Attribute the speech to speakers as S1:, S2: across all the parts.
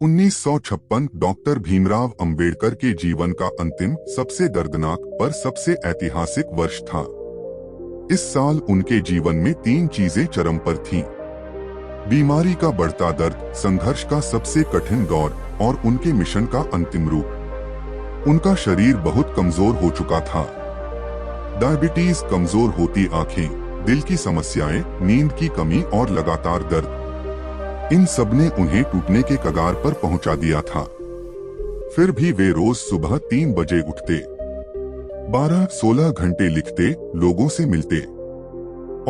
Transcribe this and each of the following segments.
S1: 1956 doctor Bhimrao Ambedkar के जीवन का अंतिम, सबसे दर्दनाक पर सबसे ऐतिहासिक वर्ष था। इस साल उनके जीवन में 3 चीजें चरम पर थीं। बीमारी का बढ़ता दर्द, संघर्ष का सबसे कठिन दौर और उनके मिशन का अंतिम रूप। उनका शरीर बहुत कमजोर हो चुका था। डायबिटीज, कमजोर होती आंखें, दिल की समस्याएं, नींद की कमी और लगातार दर्द, इन सब ने उन्हें टूटने के कगार पर पहुंचा दिया था। फिर भी वे रोज सुबह 3 बजे उठते, 12-16 घंटे लिखते, लोगों से मिलते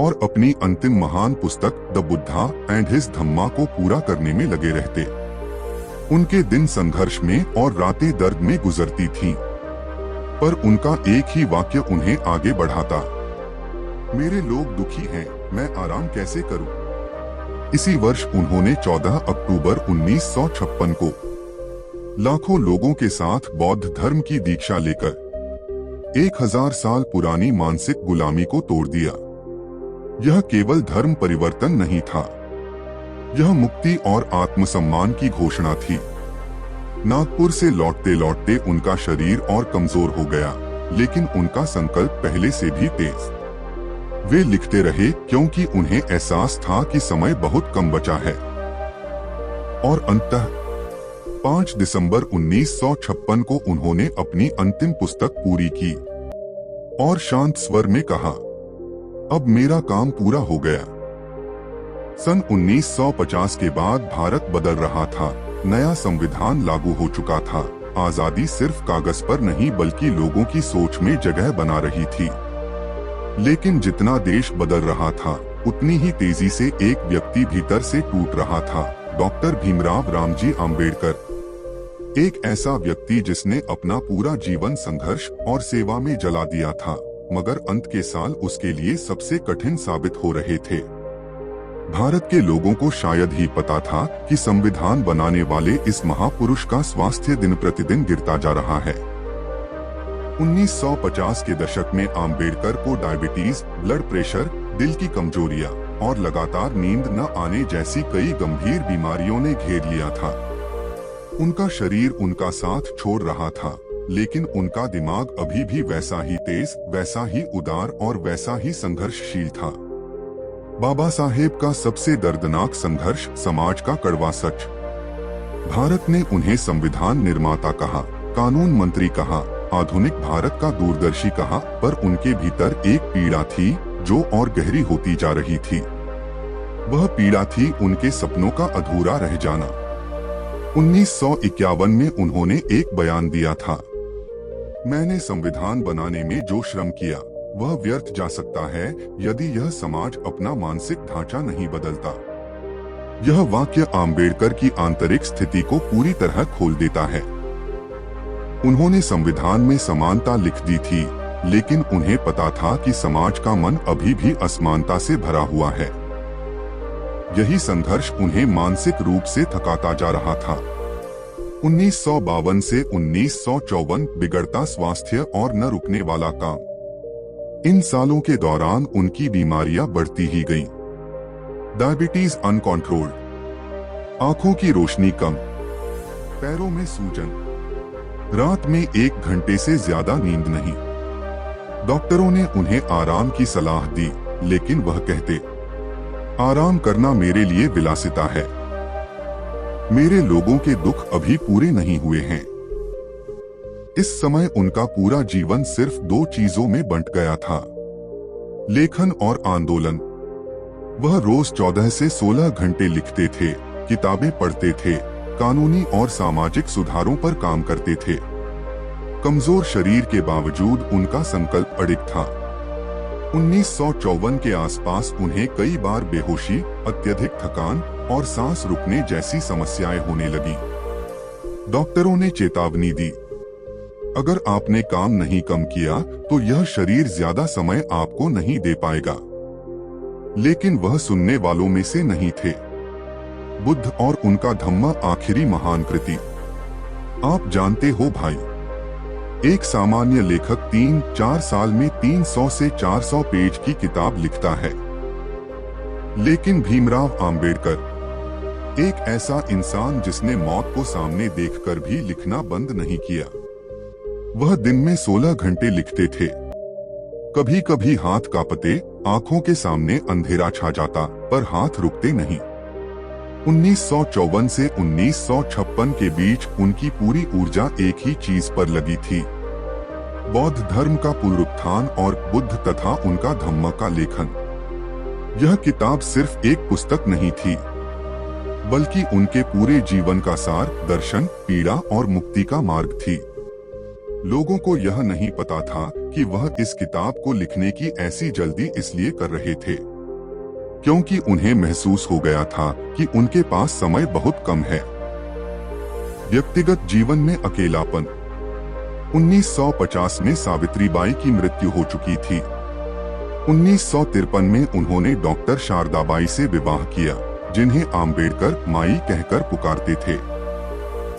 S1: और अपनी अंतिम महान पुस्तक द बुद्धा एंड हिज धम्मा को पूरा करने में लगे रहते। उनके दिन संघर्ष में और रातें दर्द में गुजरती थीं, पर उनका एक ही वाक्य उन्हें आगे बढ़ाता, मेरे लोग दुखी हैं, मैं आराम कैसे करूं। इसी वर्ष उन्होंने 14 अक्टूबर 1956 को लाखों लोगों के साथ बौद्ध धर्म की दीक्षा लेकर 1000 साल पुरानी मानसिक गुलामी को तोड़ दिया। यह केवल धर्म परिवर्तन नहीं था, यह मुक्ति और आत्मसम्मान की घोषणा थी। नागपुर से लौटते लौटते उनका शरीर और कमजोर हो गया, लेकिन उनका संकल्प पहले से भी तेज। वे लिखते रहे क्योंकि उन्हें एहसास था कि समय बहुत कम बचा है। और अंततः 5 दिसंबर 1956 को उन्होंने अपनी अंतिम पुस्तक पूरी की और शांत स्वर में कहा, अब मेरा काम पूरा हो गया। सन 1950 के बाद भारत बदल रहा था, नया संविधान लागू हो चुका था। आजादी सिर्फ कागज पर नहीं बल्कि लोगों की सोच में जगह बना रही थी। लेकिन जितना देश बदल रहा था, उतनी ही तेजी से एक व्यक्ति भीतर से टूट रहा था, डॉक्टर भीमराव रामजी अंबेडकर। एक ऐसा व्यक्ति जिसने अपना पूरा जीवन संघर्ष और सेवा में जला दिया था, मगर अंत के साल उसके लिए सबसे कठिन साबित हो रहे थे। भारत के लोगों को शायद ही पता था कि संविधान बनाने वाले इस महापुरुष का स्वास्थ्य दिन प्रतिदिन गिरता जा रहा है। 1950 के दशक में अंबेडकर को डायबिटीज, ब्लड प्रेशर, दिल की कमजोरियां और लगातार नींद न आने जैसी कई गंभीर बीमारियों ने घेर लिया था। उनका शरीर उनका साथ छोड़ रहा था, लेकिन उनका दिमाग अभी भी वैसा ही तेज, वैसा ही उदार और वैसा ही संघर्षशील था। बाबा साहेब का सबसे दर्दनाक संघर्ष, समाज का कड़वा सच। भारत ने उन्हें संविधान निर्माता कहा, कानून मंत्री कहा, आधुनिक भारत का दूरदर्शी कहा, पर उनके भीतर एक पीड़ा थी जो और गहरी होती जा रही थी। वह पीड़ा थी उनके सपनों का अधूरा रह जाना। 1951 में उन्होंने एक बयान दिया था, मैंने संविधान बनाने में जो श्रम किया वह व्यर्थ जा सकता है यदि यह समाज अपना मानसिक ढांचा नहीं बदलता। यह वाक्य अंबेडकर की आंतरिक स्थिति को पूरी तरह खोल देता है। उन्होंने संविधान में समानता लिख दी थी, लेकिन उन्हें पता था कि समाज का मन अभी भी असमानता से भरा हुआ है। यही संघर्ष उन्हें मानसिक रूप से थकाता जा रहा था। 1952 से 1954 बिगड़ता स्वास्थ्य और न रुकने वाला काम। इन सालों के दौरान उनकी बीमारियां बढ़ती ही गईं। डायबिटीज अनकंट्रोल्ड, आंखों की रोशनी कम, पैरों में सूजन, रात में 1 घंटे से ज्यादा नींद नहीं। डॉक्टरों ने उन्हें आराम की सलाह दी, लेकिन वह कहते, आराम करना मेरे लिए विलासिता है, मेरे लोगों के दुख अभी पूरे नहीं हुए हैं। इस समय उनका पूरा जीवन सिर्फ 2 चीजों में बंट गया था, लेखन और आंदोलन। वह रोज 14 से 16 घंटे लिखते थे, किताबें पढ़ते थे, कानूनी और सामाजिक सुधारों पर काम करते थे। कमजोर शरीर के बावजूद उनका संकल्प अडिग था। 1954 के आसपास उन्हें कई बार बेहोशी, अत्यधिक थकान और सांस रुकने जैसी समस्याएं होने लगी। डॉक्टरों ने चेतावनी दी, अगर आपने काम नहीं कम किया तो यह शरीर ज्यादा समय आपको नहीं दे पाएगा। लेकिन वह सुनने वालों में से नहीं थे। बुद्ध और उनका धम्मा आखिरी महान कृति। आप जानते हो भाई, एक सामान्य लेखक 3-4 साल में 300 से 400 पेज की किताब लिखता है, लेकिन भीमराव अंबेडकर एक ऐसा इंसान जिसने मौत को सामने देखकर भी लिखना बंद नहीं किया। वह दिन में 16 घंटे लिखते थे। कभी कभी हाथ कांपते, आंखों के सामने अंधेरा छा जाता, पर हाथ रुकते नहीं। 1954 से 1956 के बीच उनकी पूरी ऊर्जा एक ही चीज पर लगी थी, बौद्ध धर्म का पुनरुत्थान और बुद्ध तथा उनका धम्म का लेखन। यह किताब सिर्फ एक पुस्तक नहीं थी, बल्कि उनके पूरे जीवन का सार, दर्शन, पीड़ा और मुक्ति का मार्ग थी। लोगों को यह नहीं पता था कि वह इस किताब को लिखने की ऐसी जल्दी इसलिए कर रहे थे क्योंकि उन्हें महसूस हो गया था कि उनके पास समय बहुत कम है। व्यक्तिगत जीवन में अकेलापन। 1950 में सावित्रीबाई की मृत्यु हो चुकी थी। 1953 में उन्होंने डॉक्टर शारदाबाई से विवाह किया, जिन्हें आम्बेडकर माई कहकर पुकारते थे।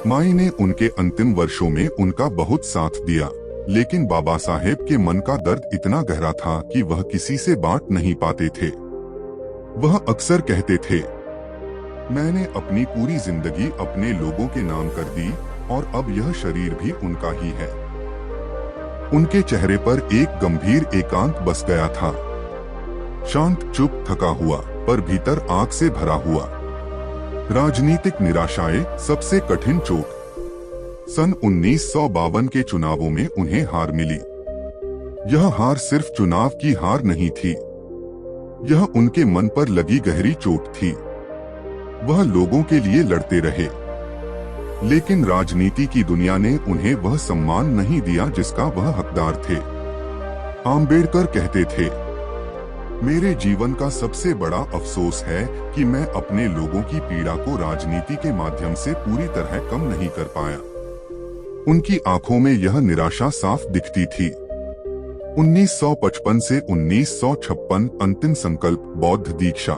S1: माई ने उनके अंतिम वर्षों में उनका बहुत साथ दिया, लेकिन बाबा साहेब के मन का दर्द इतना गहरा था कि वह किसी से बांट नहीं पाते थे। वह अक्सर कहते थे, मैंने अपनी पूरी जिंदगी अपने लोगों के नाम कर दी और अब यह शरीर भी उनका ही है। उनके चेहरे पर एक गंभीर एकांत बस गया था, शांत, चुप, थका हुआ, पर भीतर आग से भरा हुआ। राजनीतिक निराशाएं सबसे कठिन चोट। सन 1952 के चुनावों में उन्हें हार मिली। यह हार सिर्फ चुनाव की हार नहीं थी, यह उनके मन पर लगी गहरी चोट थी। वह लोगों के लिए लड़ते रहे, लेकिन राजनीति की दुनिया ने उन्हें वह सम्मान नहीं दिया जिसका वह हकदार थे। आम्बेडकर कहते थे, मेरे जीवन का सबसे बड़ा अफसोस है कि मैं अपने लोगों की पीड़ा को राजनीति के माध्यम से पूरी तरह कम नहीं कर पाया। उनकी आंखों में यह निराशा साफ दिखती थी। 1955 से 1956 अंतिम संकल्प, बौद्ध दीक्षा।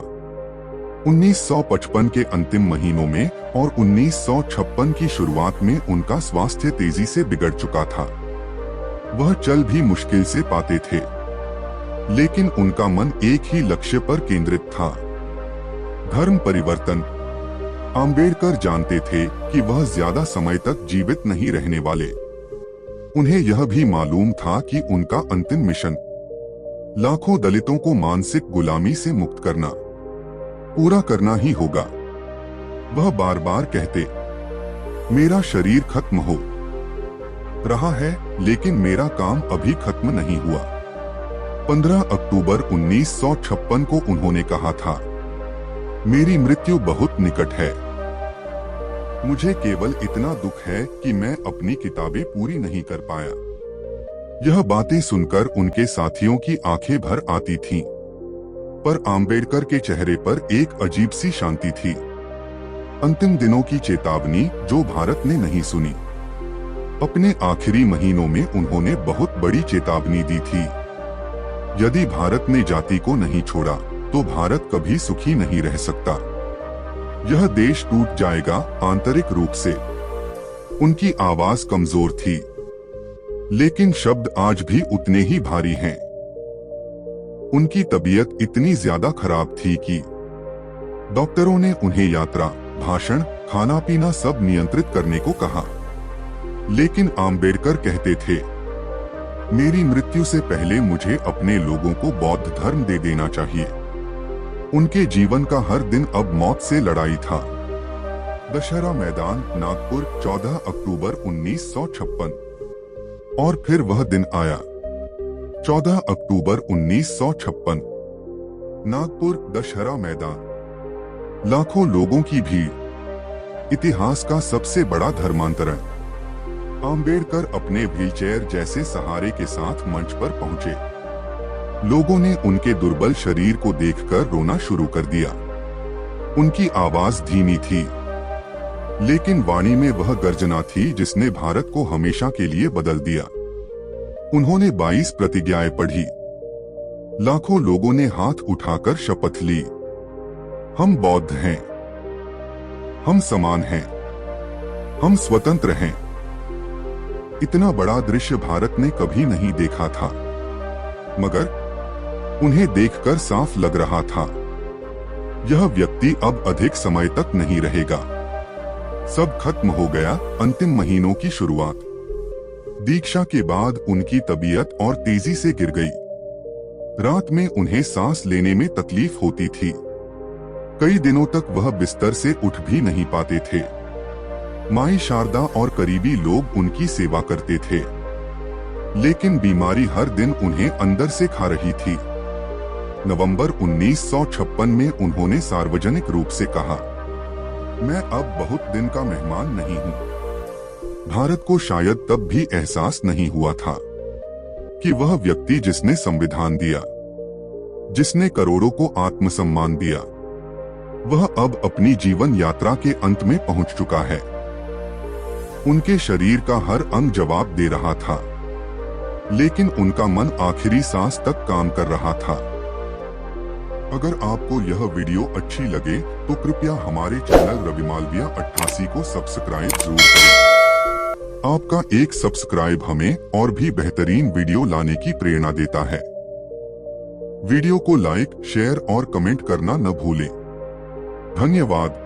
S1: 1955 के अंतिम महीनों में और 1956 की शुरुआत में उनका स्वास्थ्य तेजी से बिगड़ चुका था। वह चल भी मुश्किल से पाते थे, लेकिन उनका मन एक ही लक्ष्य पर केंद्रित था, धर्म परिवर्तन। आम्बेडकर जानते थे कि वह ज्यादा समय तक जीवित नहीं रहने वाले। उन्हें यह भी मालूम था कि उनका अंतिम मिशन लाखों दलितों को मानसिक गुलामी से मुक्त करना पूरा करना ही होगा। वह बार बार कहते, मेरा शरीर खत्म हो रहा है, लेकिन मेरा काम अभी खत्म नहीं हुआ। 15 अक्टूबर 1956 को उन्होंने कहा था, मेरी मृत्यु बहुत निकट है। मुझे केवल इतना दुख है कि मैं अपनी किताबें पूरी नहीं कर पाया। यह बातें सुनकर उनके साथियों की आंखें भर आती थीं, पर आम्बेडकर के चेहरे पर एक अजीब सी शांति थी। अंतिम दिनों की चेतावनी जो भारत ने नहीं सुनी। अपने आखिरी महीनों में उन्होंने बहुत बड़ी चेतावनी दी थी, यदि भारत ने जाति को नहीं छोड़ा तो भारत कभी सुखी नहीं रह सकता। यह देश टूट जाएगा आंतरिक रूप से। उनकी आवाज कमजोर थी, लेकिन शब्द आज भी उतने ही भारी हैं। उनकी तबीयत इतनी ज्यादा खराब थी कि डॉक्टरों ने उन्हें यात्रा, भाषण, खाना पीना सब नियंत्रित करने को कहा। लेकिन आम्बेडकर कहते थे, मेरी मृत्यु से पहले मुझे अपने लोगों को बौद्ध धर्म दे देना चाहिए। उनके जीवन का हर दिन अब मौत से लड़ाई था। दशहरा मैदान, नागपुर, 14 अक्टूबर 1956। और फिर वह दिन आया, 14 अक्टूबर 1956। नागपुर, दशहरा मैदान, लाखों लोगों की भीड़, इतिहास का सबसे बड़ा धर्मांतरण। आम्बेडकर अपने व्हीलचेयर जैसे सहारे के साथ मंच पर पहुंचे। लोगों ने उनके दुर्बल शरीर को देखकर रोना शुरू कर दिया। उनकी आवाज धीमी थी, लेकिन वाणी में वह गर्जना थी जिसने भारत को हमेशा के लिए बदल दिया। उन्होंने 22 प्रतिज्ञाएं पढ़ी। लाखों लोगों ने हाथ उठाकर शपथ ली, हम बौद्ध हैं, हम समान हैं, हम स्वतंत्र हैं। इतना बड़ा दृश्य भारत ने कभी नहीं देखा था, मगर उन्हें देखकर साफ लग रहा था यह व्यक्ति अब अधिक समय तक नहीं रहेगा। सब खत्म हो गया। अंतिम महीनों की शुरुआत। दीक्षा के बाद उनकी तबीयत और तेजी से गिर गई। रात में उन्हें सांस लेने में तकलीफ होती थी। कई दिनों तक वह बिस्तर से उठ भी नहीं पाते थे। माई शारदा और करीबी लोग उनकी सेवा करते थे, लेकिन बीमारी हर दिन उन्हें अंदर से खा रही थी। नवंबर 1956 में उन्होंने सार्वजनिक रूप से कहा, मैं अब बहुत दिन का मेहमान नहीं हूं। भारत को शायद तब भी एहसास नहीं हुआ था कि वह व्यक्ति जिसने संविधान दिया, जिसने करोड़ों को आत्मसम्मान दिया, वह अब अपनी जीवन यात्रा के अंत में पहुंच चुका है। उनके शरीर का हर अंग जवाब दे रहा था, लेकिन उनका मन आखिरी सांस तक काम कर रहा था। अगर आपको यह वीडियो अच्छी लगे तो कृपया हमारे चैनल रवि मालविया 88 को सब्सक्राइब जरूर करें। आपका एक सब्सक्राइब हमें और भी बेहतरीन वीडियो लाने की प्रेरणा देता है। वीडियो को लाइक, शेयर और कमेंट करना न भूलें। धन्यवाद।